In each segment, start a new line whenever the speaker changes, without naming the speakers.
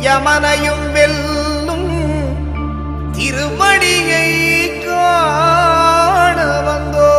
யமனையும் வெல்லும் திருமடியை காண வந்தோம்.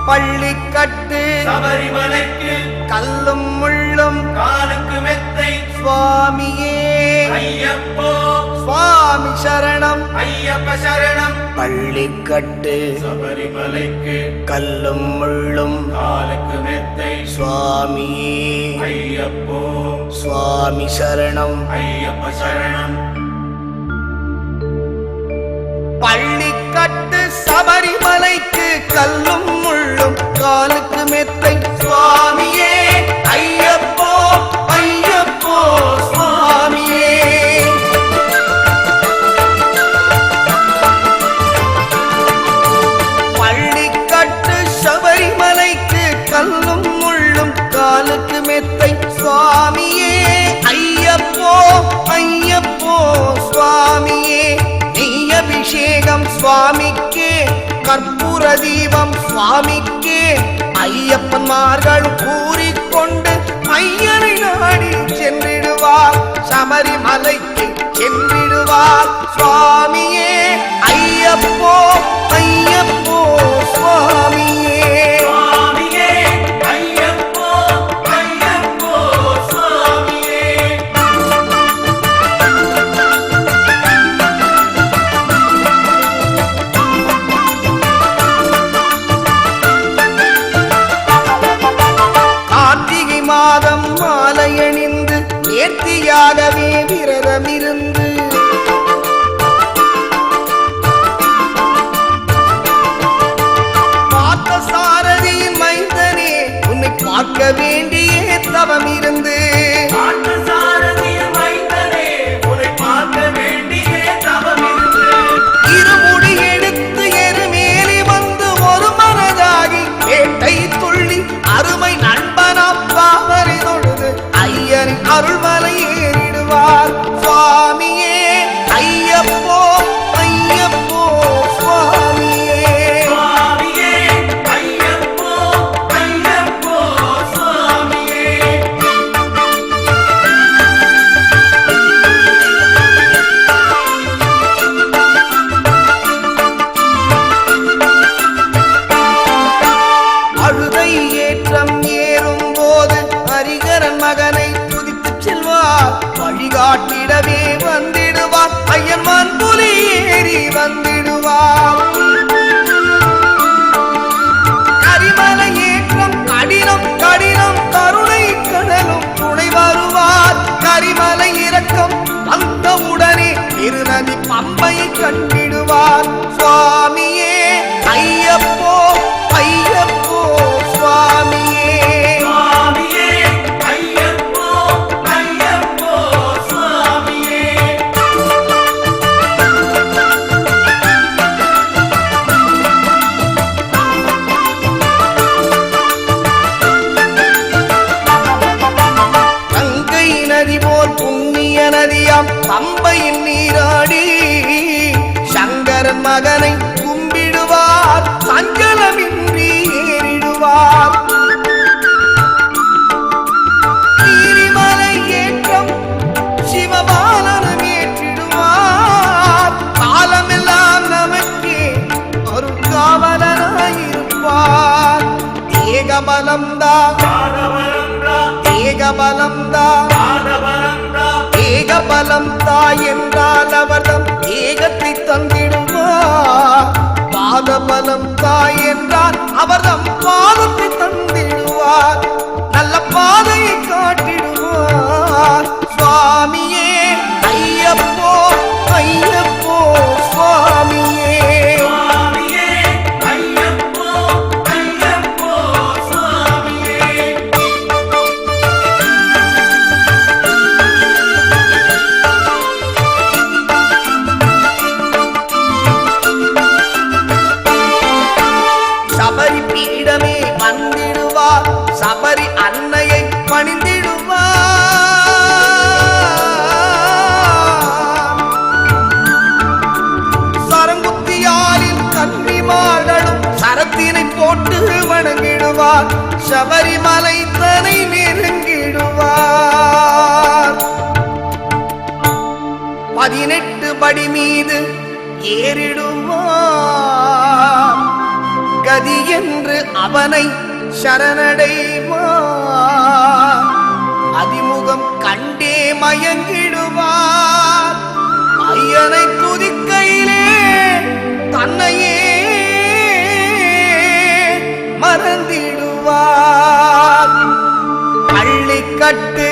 பள்ளிக்கட்டு
சபரிமலைக்கு
கல்லும் முள்ளும்
காலுக்கு மெத்தை
சுவாமியே
ஐயப்போ
சுவாமி சரணம்
ஐயப்ப சரணம்.
பள்ளிக்கட்டு
சபரிமலைக்கு
கல்லும் முள்ளும்
காலுக்கு மெத்தை
சுவாமியே
ஐயப்போ
சுவாமி சரணம்
ஐயப்ப சரணம்.
பள்ளிக்கட்டு சபரிமலைக்கு கல்லும் முள்ளும் காலுக்கு மெத்தை சுவாமியே ஐயப்போ ஐயப்போ சுவாமியே. பள்ளிக்கட்டு சபரிமலைக்கு கல்லும் முள்ளும் காலுக்கு மெத்தை சுவாமியே ஐயப்போ ஐயப்போ சுவாமியே. அபிஷேகம் சுவாமிக்கே கற்பூர தீபம் சுவாமிக்கே ஐயப்பன்மார்கள் கூறிக்கொண்டு ஐயனை நாடி சென்றிடுவார் சபரிமலைக்கு சென்றிடுவார் சுவாமியே ஐயப்போ ஐயப்போ சுவாமியே. மாதம் மாலையணிந்து நேர்த்தியாகவே விரதமிருந்து பார்த்த சாரதியின் மைந்தனே உன்னை பார்க்க வேண்டிய தவம் இருந்து இருமுடி எடுத்து எருமேலி வந்து ஒரு மனதாகி வேட்டை துள்ளி அருமை நண்பனாம் பாவரை தொழுது ஐயனின் அருள்மலை ஏறிடுவார் சுவாமியே ஐயப்போ ஐயப்போ சுவாமியே. அழுதை ஏற்றம் ஏறும் போது ஹரிகரன் மகனை துதித்து செல்வார் வழிகாட்டிடவே வந்திடுவார் ஐயன்மான் புலி ஏறி வந்திடுவார். கரிமலை ஏற்றம் கடினம் கடினம் கருணை கடலும் துணை வருவார். கரிமலை இறக்கம் வந்தவுடனே திருநதி பம்பை கண்டிடுவார் சுவாமியே ஐயப்போ ஐயப்போ சுவாமியே. கங்கை நதி போல் புண்ணிய நதியாம் பம்பையின் நீராடி சங்கரன் மகனை கும்பிடுவார் சஞ்சலமின்றி ஏறிடுவார். நீரிமலை ஏற்றம் சிவபாலனும் ஏற்றிடுவார். காலமெல்லாம் நமக்கே ஒரு காவலனாயிருப்பார். ஏகபலம்தா ஏகபலம்தா ஏகபலம்தா என்றால் அவர்தம் ஏகத்தை தந்திடுவார். பாதபலம் தாய் என்றார் அவர்தம் பாதத்தை தந்திடுவார். நல்ல பாதையை காட்டிடுவார் சுவாமியே ஐயப்போ ஐயப்போ சுவாமியே. சபரி பீடமே வந்திடுவார் சபரி அன்னையை பணிந்திடுவார். நெருங்கிடுவார் சபரிமலை தனை நெருங்கிடுவார் 18 படி மீது ஏறிடுவார் கதி என்று அவனை சரணடைவார் அதிமுகம் கண்டே மயங்கிடுவார் ஐயனை துதிக்கையிலே தன்னையே மறந்திடுவார் பள்ளிக்கட்டு